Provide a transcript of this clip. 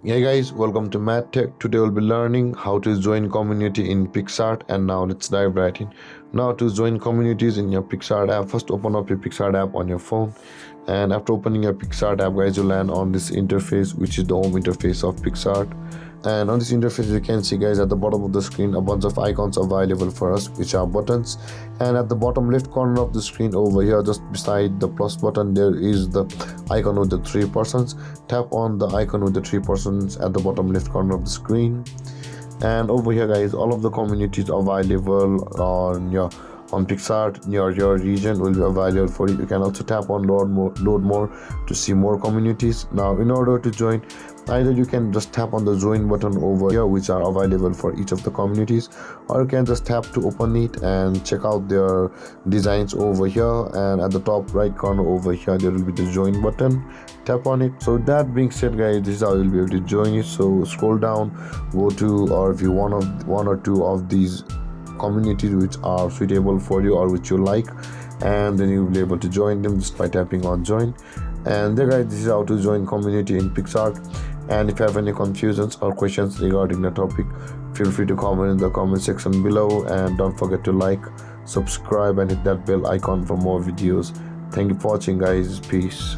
Hey guys, welcome to MadTech. Today we'll be learning how to join community in Picsart, and now let's dive right in. Now to join communities in your Picsart app, first open up your Picsart app on your phone, and after opening your Picsart app guys, you land on this interface, which is the home interface of Picsart. And on this interface you can see guys at the bottom of the screen a bunch of icons available for us, which are buttons. And at the bottom left corner of the screen over here, just beside the plus button, there is the icon with the three persons. Tap on the icon with the three persons at the bottom left corner of the screen. And over here guys, all of the communities available on Picsart near your region will be available for you. You can also tap on load more to see more communities. Now in order to join, either you can just tap on the join button over here, which are available for each of the communities, or you can just tap to open it and check out their designs over here. And at the top right corner over here, there will be the join button. Tap on it. So that being said guys, this is how you'll be able to join it. So scroll down, go to or view one or two of these communities which are suitable for you or which you like, and then you'll be able to join them just by tapping on join. And there guys, this is how to join community in Picsart. And if you have any confusions or questions regarding the topic, feel free to comment in the comment section below, and don't forget to like, subscribe and hit that bell icon for more videos. Thank you for watching guys. Peace.